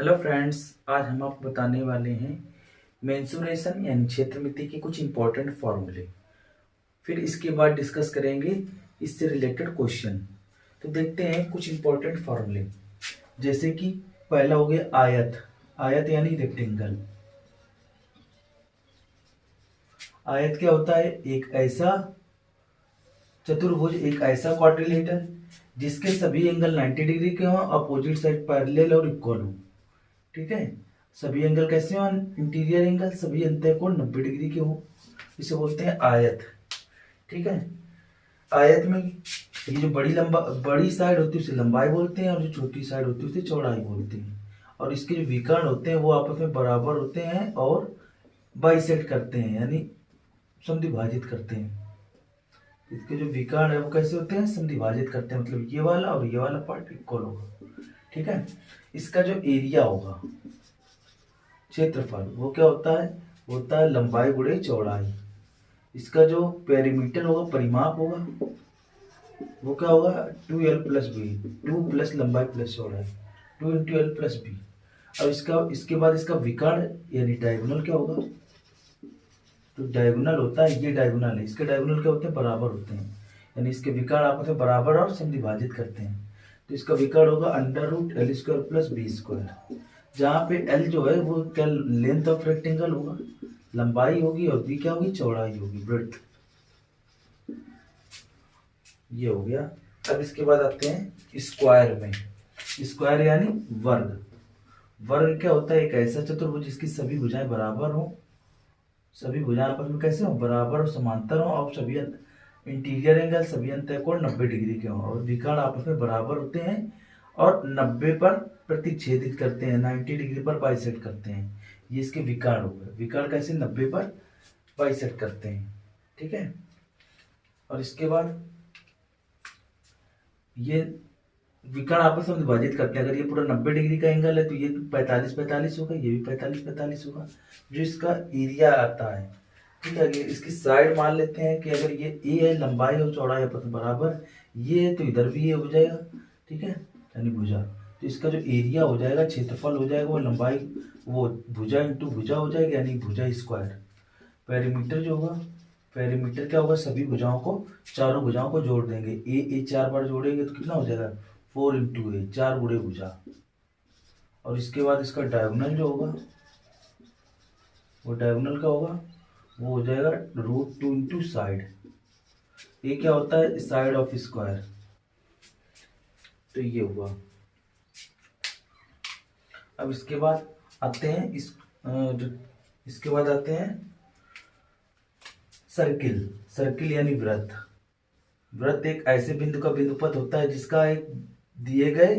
Hello friends, आज हम आपको बताने वाले हैं मेंसुरेशन यानी क्षेत्रमिति के कुछ इंपॉर्टेंट फॉर्मूले। फिर इसके बाद डिस्कस करेंगे इससे रिलेटेड क्वेश्चन। तो देखते हैं कुछ इंपॉर्टेंट फॉर्मूले। जैसे कि पहला हो गया आयत। आयत यानी रेक्टेंगल। आयत क्या होता है? एक ऐसा चतुर्भुज, एक ऐसा क्वाड्रिलेटरल जिसके सभी एंगल 90 डिग्री के हों, अपोजिट साइड पैरेलल और इक्वल हो। ठीक है। सभी एंगल कैसे हो? इंटीरियर एंगल सभी अंतःकोण 90 डिग्री के हो, इसे बोलते हैं आयत। ठीक है। आयत में ये जो बड़ी साइड होती है उसे लंबाई बोलते हैं, और जो छोटी साइड होती है उसे चौड़ाई बोलते हैं। और इसके जो विकर्ण होते हैं वो आपस में बराबर होते हैं और बाइसेक्ट करते हैं, यानी समद्विभाजित करते हैं। इसके जो विकर्ण है वो कैसे होते हैं? समद्विभाजित करते हैं, मतलब ये वाला और ये वाला पार्ट इक्वल होगा। ठीक है। इसका जो एरिया होगा, क्षेत्रफल, वो क्या होता है? होता है लंबाई गुणे चौड़ाई। इसका जो पेरीमीटर होगा, परिमाप होगा, वो क्या होगा? 2l+b, 2 प्लस लंबाई प्लस चौड़ाई, 2 × l+b। अब इसके बाद इसका विकर्ण यानी डायगोनल क्या होगा? तो डायगोनल होता है, ये डायगोनल है, इसके डायगोनल क्या होते हैं? बराबर होते हैं, यानी इसके विकर्ण आपस में बराबर और समद्विभाजित करते हैं। तो इसका विकर्ण होगा √l² + b², जहाँ पे l जो है वो क्या लेंथ ऑफ रेक्टेंगल होगा, लंबाई होगी, और b क्या होगी? चौड़ाई होगी, ब्रेड्थ। ये हो गया। अब इसके बाद आते हैं स्क्वायर में। स्क्वायर यानी वर्ग। वर्ग क्या होता है? एक ऐसा चतुर्भुज जिसकी सभी भुजाएं बराबर हो, सभी भुजाएं आपस में कैसे हो? बराबर और समांतर हो, और सभी इंटीरियर एंगल सभी अंतःकोण 90 डिग्री के हो, और विकर्ण आपस में बराबर होते हैं और 90 पर प्रतिच्छेदित करते हैं, 90 डिग्री पर बाइसेक्ट करते हैं। ये इसके विकर्ण हो गए। विकर्ण कैसे? 90 पर बाइसेक्ट करते हैं। ठीक है। और इसके बाद ये विकर्ण आपस में विभाजित करते हैं। अगर ये पूरा 90 डिग्री का एंगल है तो ये 45-45 होगा, ये भी 45-45 होगा। जो इसका एरिया आता है, ठीक है, ये इसकी साइड मान लेते हैं कि अगर ये ए है, लंबाई और चौड़ाई आपस में बराबर, ये है तो इधर भी ये हो जाएगा। ठीक है, यानी भुजा। तो इसका जो एरिया हो जाएगा, क्षेत्रफल हो जाएगा, वो लंबाई, वो भुजा इंटू भुजा हो जाएगा, यानी भुजा स्क्वायर। पेरीमीटर जो होगा, पेरीमीटर क्या होगा? सभी भुजाओं को, चारों भुजाओं को जोड़ देंगे। ए 4 बार जोड़ेंगे तो कितना हो जाएगा? 4 × a, 4 गुणे भुजा। और इसके बाद इसका डायगोनल जो होगा, वो डायगोनल का होगा, वो हो जाएगा √2 × साइड। ये क्या होता है? Side of square. तो ये हुआ। अब इसके बाद आते हैं इसके बाद आते हैं सर्किल। सर्किल यानी वृत्त। वृत्त एक ऐसे बिंदु का बिंदुपथ होता है जिसका एक दिए गए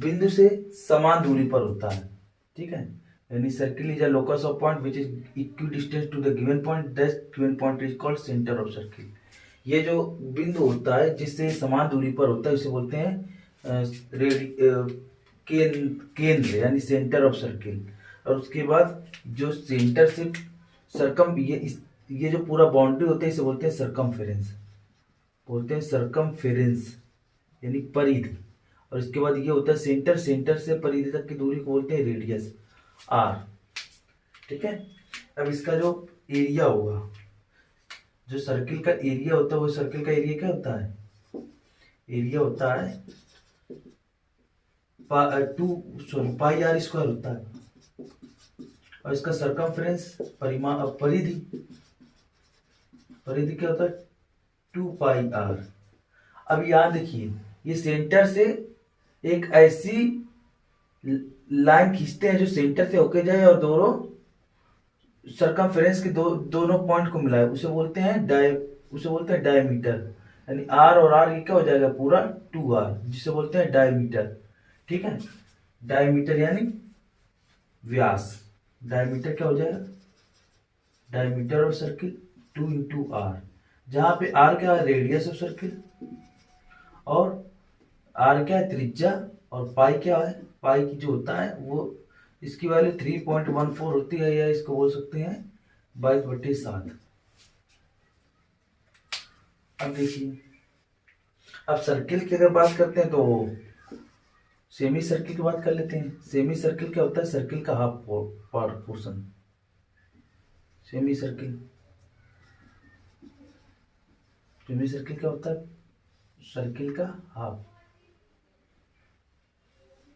बिंदु से समान दूरी पर होता है। ठीक है, यानी circle is a locus of point which is equidistance to the given point, that given point is called centre of circle. ये जो बिंदु होता है जिससे समान दूरी पर होता है उसे बोलते हैं केंद्र यानी सेंटर ऑफ सर्किल। और उसके बाद जो सेंटर से सरकम ये जो पूरा बाउंड्री होता है इसे बोलते हैं सरकमफेरेंस, बोलते हैं सरकमफेरेंस यानी परिधि। और इसके बाद ये होता है सेंटर, सेंटर से परिधि तक की दूरी को बोलते हैं रेडियस, आर। ठीक है। अब इसका जो एरिया होगा, जो सर्किल का एरिया होता है, वो सर्किल का एरिया क्या होता है? एरिया होता है πr² होता है। और इसका सरकमफ्रेंस, परिधि, परिधि क्या होता है? 2πr। अब यहाँ देखिए, ये सेंटर से एक ऐसी लाइन खींचते हैं जो सेंटर से होके जाए और दोनों सरकमफ्रेंस के दोनों पॉइंट को मिलाए, उसे बोलते हैं डायमीटर। यानी आर और आर ये क्या हो जाएगा? पूरा 2r, जिसे बोलते हैं डायमीटर। ठीक है, डायमीटर यानी व्यास। डायमीटर क्या हो जाएगा? डायमीटर ऑफ सर्किल 2 × r, जहां पे r क्या है? रेडियस ऑफ सर्किल, और r क्या है? त्रिज्या, और पाई क्या है? पाई की जो होता है वो, इसकी वैल्यू 3.14 होती है, या इसको बोल सकते हैं 22/7। अब देखिए, अब सर्किल की अगर बात करते हैं तो सेमी सर्किल की बात कर लेते हैं। सेमी सर्किल क्या होता है? सर्किल का half portion. Semi circle, semi circle क्या होता है? सर्किल का हाफ।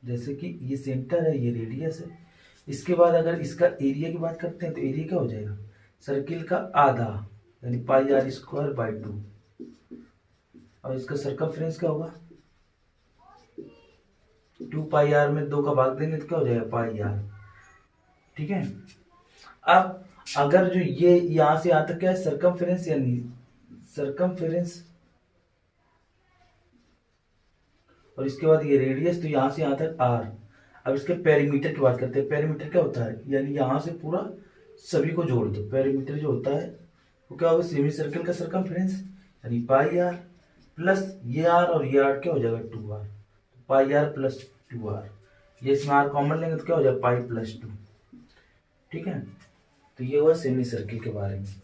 जैसे कि ये सेंटर है, ये रेडियस है। इसके बाद अगर इसका एरिया की बात करते हैं तो एरिया क्या हो जाएगा? सर्किल का आधा, यानी पाई आर स्क्वायर बाई 2। और इसका सर्कमफ्रेंस क्या होगा? 2 पाई आर में 2 का भाग देंगे तो क्या हो जाएगा? पाई आर। ठीक है। अब अगर जो ये यहां से यहां तक क्या है? सर्कमफ्रेंस, यानी सर्कमफ्रेंस, और इसके बाद ये रेडियस, तो यहां से यहां तक आर। अब इसके पेरीमीटर की बात करते हैं। पेरीमीटर क्या होता है? यानी यहां से पूरा सभी को जोड़ दो। पेरीमीटर जो होता है वो क्या होगा? सेमी सर्कल का सर्कमफ्रेंस, यानी पाई आर प्लस ये आर, और ये आर क्या हो जाएगा? 2 r. Pi r plus 2 r. ये इसमें आर कॉमन लेंगे तो क्या हो जाएगा? Pi plus 2। ठीक है। तो ये हुआ सेमी सर्किल के बारे में।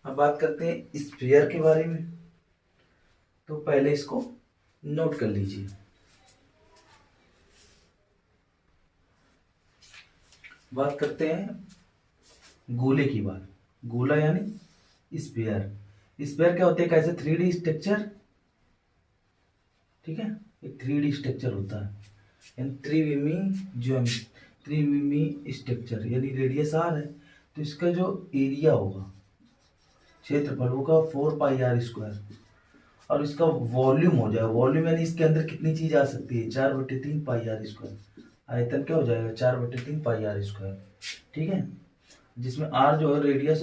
अब बात करते हैं स्फीयर के बारे में। तो पहले इसको नोट कर लीजिए। बात करते हैं गोले की बात। गोला यानी स्फीयर। स्फीयर क्या होते हैं? कैसे 3D स्ट्रक्चर। ठीक है, एक 3D स्ट्रक्चर होता है, यानी त्रिविमीय ज्योमेट्री, त्रिविमीय स्ट्रक्चर। यानी रेडियस आर है तो इसका जो एरिया होगा, क्षेत्रफल होगा 4 पाई आर स्क्वायर। और इसका वॉल्यूम हो जाएगा, वॉल्यूम यानी इसके अंदर कितनी चीज आ सकती है? 4/3 पाई आर स्क्वायर। आयतन क्या हो जाएगा? 4/3 पाई आर स्क्वायर। ठीक है। जिसमें आर जो है रेडियस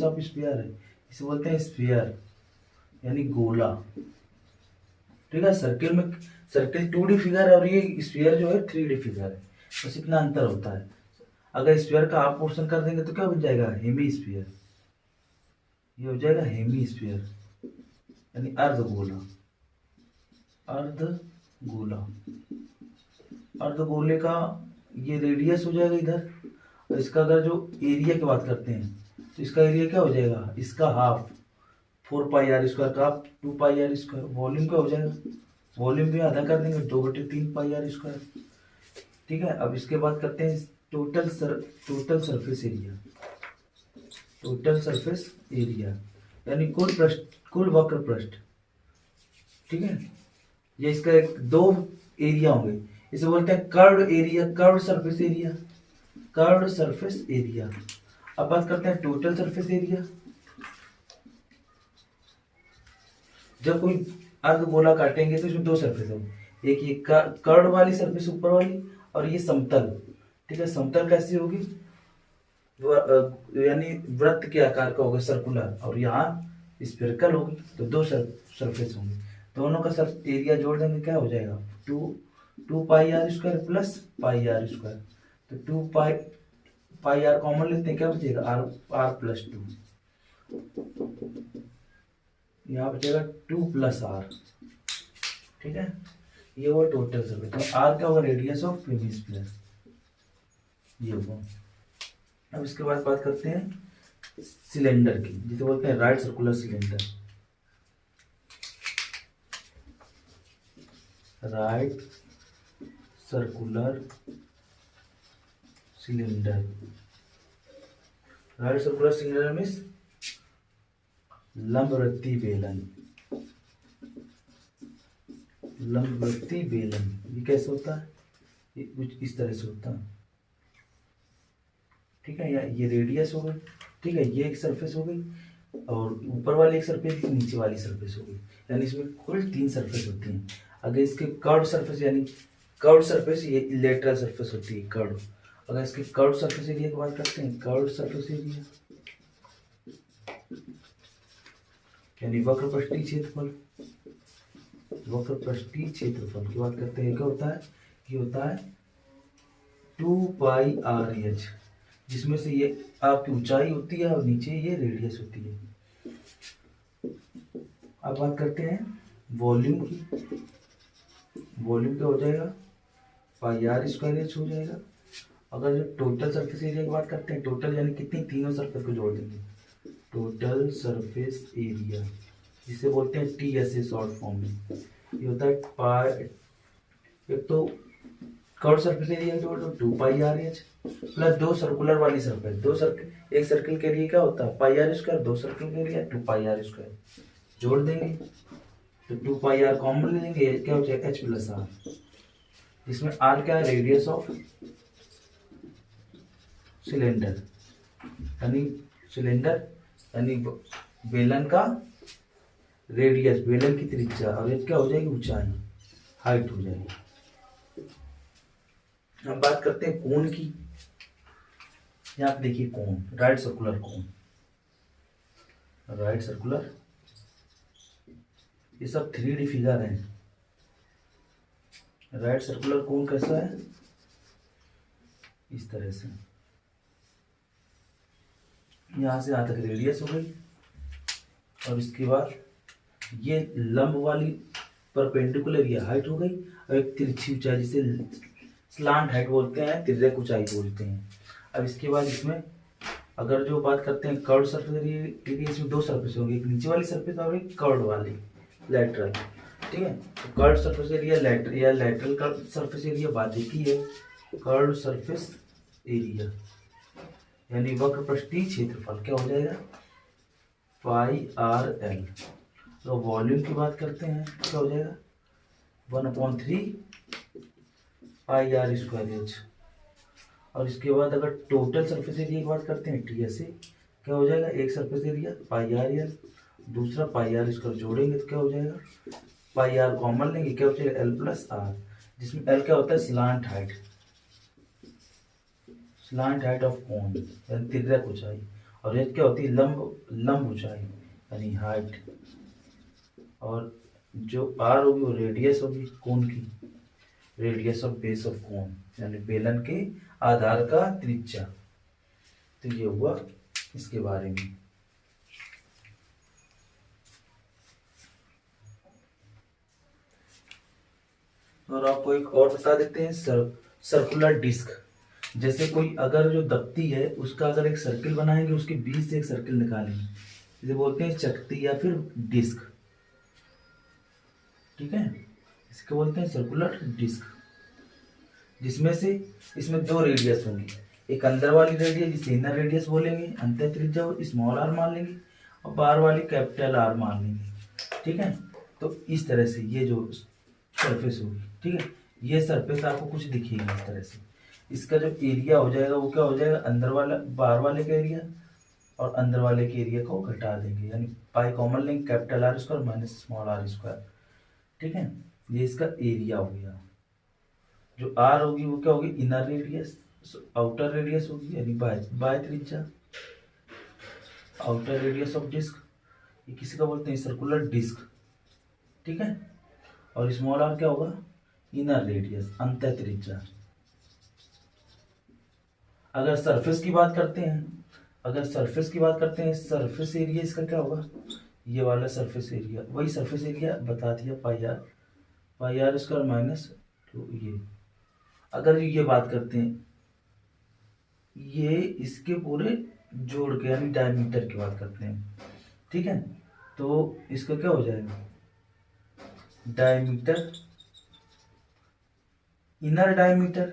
ऑफ स्फीयर है, इसे बोलते हैं स्फीयर, यानी गोला। ठीक है। सर्किल 2D फिगर है और ये स्फीयर जो है 3D फिगर है, बस इतना अंतर होता है। अगर स्फीयर का हाफ पोर्शन कर देंगे तो क्या बन जाएगा? Hemisphere. ये हो जाएगा हेमी स्फीयर, यानी अर्धगोला। अर्धगोला, अर्धगोले का ये रेडियस हो जाएगा इधर। और इसका अगर जो एरिया की बात करते हैं तो इसका एरिया क्या हो जाएगा? इसका हाफ, 4 पाई आर स्क्वायर का half 2 pi r square. Volume क्या हो जाएगा? वॉल्यूम भी आधा कर देंगे, 2/3 पाई आर स्क्वायर। ठीक है। अब इसके बाद करते हैं total surface area. Total surface area यानी कुल वक्र पृष्ठ। ठीक है। ये इसका दो एरिया होंगे, इसे बोलते हैं curved area, curved surface area, curved surface area. अब बात करते हैं टोटल सरफेस एरिया। जब कोई अर्धगोला काटेंगे तो इसमें 2 सरफेस होंगी, एक ये कर्व वाली सरफेस ऊपर वाली, और ये समतल। ठीक है। समतल कैसी होगी? यानी वृत्त के आकार का होगा, सर्कुलर, और यहाँ स्फेरिकल होगी। तो 2 सरफेस होंगे, दोनों का सर्फ एरिया जोड़ देंगे, क्या हो जाएगा? 2 pi r square plus pi r square. तो 2 पाई आर कॉमन लेते हैं, क्या बचेगा? R plus 2। यहाँ बचेगा 2 प्लस आर। ठीक है। ये हुआ टोटल सर्फेस। तो आर क्या होगा? रेडियस ऑफ हेमिस्फीयर, ये होगा। अब इसके बाद बात करते हैं सिलेंडर की, जिसे बोलते हैं right circular cylinder. Right circular cylinder. Right circular cylinder means लंबवृत्तीय बेलन। लंबवृत्तीय बेलन ये कैसे होता है? ये कुछ इस तरह से होता है। ठीक है। ये रेडियस हो गई। ठीक है। ये एक सरफेस हो गई, और ऊपर वाली एक सरफेस, नीचे वाली सरफेस हो गई, यानी इसमें कुल 3 सरफेस होती हैं। अगर इसके कर्व सरफेस, यानी कर्व सरफेस, ये लेटरल सरफेस होती है, कर्व। अगर इसके कर्व सरफेस एरिया की बात करते हैं, कर्व सरफेस एरिया यानी वक्रपृष्ठीय क्षेत्रफल। वक्रपृष्ठीय क्षेत्रफल की बात करते हैं, क्या होता है? ये होता है 2 पाई आर एच, जिसमें से ये आपकी ऊंचाई होती है और नीचे ये रेडियस होती है। अब बात करते हैं वॉल्यूम की। वॉल्यूम क्या हो जाएगा? पाई आर स्क्वायर एच हो जाएगा। अगर जो टोटल सरफेस एरिया की बात करते हैं, टोटल यानी कितनी? तीनों सरफेस को जोड़ देंगे, टोटल सरफेस एरिया, जिसे बोलते हैं TSA शॉर्ट फॉर्म में। ये होता है पाई, एक तो कर्व सरफेस एरिया जो 2πr/h प्लस दो सर्कुलर वाली सरफेस, दो सर्कल, एक सर्कल के लिए क्या होता है πr², दो सर्कल के लिए 2πr², जोड़ देंगे तो 2πr कॉमन ले लेंगे, क्या हो जाएगा h+r, इसमें r क्या है, रेडियस ऑफ सिलेंडर, यानी सिलेंडर यानी बेलन का रेडियस, बेलन की त्रिज्या, और ये क्या हो जाएगी, ऊंचाई, हाइट हो जाएगी। हम बात करते हैं कोण की। यहाँ पे देखिए कोण, राइट सर्कुलर कोण, राइट सर्कुलर, ये सब 3D फिगर है। राइट सर्कुलर कोण कैसा है, इस तरह से, यहां से यहां तक रेडियस हो गई, और इसके बाद ये लंब वाली परपेंडिकुलर ये हाइट हो गई, और एक तिरछी ऊंचाई जिसे स्लांट हाइट बोलते हैं, तिर्यक ऊंचाई बोलते हैं। अब इसके बाद इसमें अगर जो बात करते हैं कर्व सरफेस एरिया, इसमें दो सरफेस होंगी, एक नीचे वाली सरफेस और एक कर्व वाली लैटरल, ठीक है। तो curve surface area lateral curve surface area बात एक ही है, कर्व सरफेस एरिया यानी वक्र पृष्ठीय क्षेत्रफल क्या हो जाएगा, πrl। तो वॉल्यूम की बात करते हैं क्या हो जाएगा, 1/3 πr²h। और इसके बाद अगर टोटल सरफेस एरिया की बात करते हैं TSA, क्या हो जाएगा, एक सरफेस एरिया πrl, दूसरा πr² जोड़ेंगे तो क्या हो जाएगा, πr कॉमन लेंगे, क्या हो जाएगा l+r, जिसमें l क्या होता है, slant height, slant height of cone यानी तिर्यक ऊंचाई, और h क्या होती है, लंब ऊंचाई यानी हाइट, और जो r होगी वो रेडियस होगी कोन की, radius of base of cone यानी बेलन के आधार का त्रिज्या। तो ये हुआ इसके बारे में। और आपको एक और बता देते हैं, सर्कुलर डिस्क, जैसे कोई अगर जो दफ्ती है उसका अगर एक सर्किल बनाएंगे, उसके बीच से एक सर्किल निकालेंगे, इसे बोलते हैं चकती या फिर डिस्क, ठीक है, इसको बोलते हैं सर्कुलर डिस्क, जिसमें से इसमें दो रेडियस होंगी, एक अंदर वाली रेडियस जिसे इनर रेडियस बोलेंगे, अंतर त्रिज्या स्मॉल r मान लेंगे, और बाहर वाली कैपिटल R मान लेंगे, ठीक है। तो इस तरह से ये जो सरफेस होगी, ठीक है, ये सरफेस आपको कुछ दिखेगा इस तरह से, इसका जो एरिया हो जाएगा वो क्या हो जाएगा, अंदर वाला बाहर वाले का एरिया और अंदर वाले के एरिया को घटा देंगे, यानी पाई कॉमन लेंगे, capital R² minus small r², ठीक है। ये इसका एरिया हो गया। जो R होगी वो क्या होगी, इनर रेडियस, आउटर रेडियस होगी यानी बाय त्रिज्या, आउटर रेडियस ऑफ डिस्क, ये किसी का बोलते हैं सर्कुलर डिस्क, ठीक है। और स्मॉल r क्या होगा, इनर रेडियस, अंतर त्रिज्या। अगर सरफेस की बात करते हैं, सरफेस एरिया इसका क्या होगा, ये वाला सरफेस एरिया, वही सरफेस एरिया बता दिया, πr² माइनस, तो ये अगर ये बात करते हैं, ये इसके पूरे जोड़ के यानी डायमीटर की बात करते हैं, ठीक है। तो इसका क्या हो जाएगा, डायमीटर, इनर डायमीटर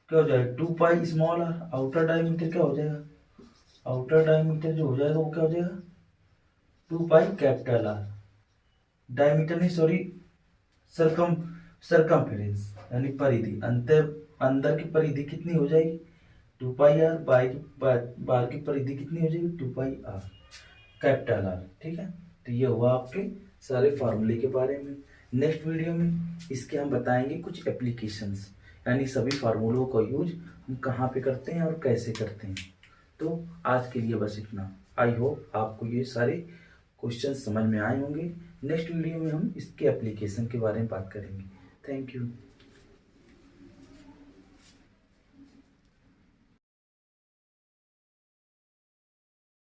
क्या हो जाएगा, 2π स्मॉल r, आउटर डायमीटर क्या हो जाएगा, आउटर डायमीटर जो हो जाएगा वो क्या हो जाएगा, 2π कैपिटल R, डायमीटर नहीं सॉरी, सरकमफेरेंस यानी परिधि, अंदर की परिधि कितनी हो जाएगी, 2πr, बाहर की परिधि कितनी हो जाएगी, 2πr कैपिटल R, ठीक है। तो ये हुआ आपके सारे फार्मूले के बारे में। नेक्स्ट वीडियो में इसके हम बताएंगे कुछ एप्लीकेशंस, यानी सभी फार्मूलों का यूज हम कहाँ पे करते हैं और कैसे करते हैं। तो आज के लिए बस इतना। आई होप आपको ये सारे क्वेश्चन समझ में आए होंगे। नेक्स्ट वीडियो में हम इसके एप्लीकेशन के बारे में बात करेंगे। Thank you.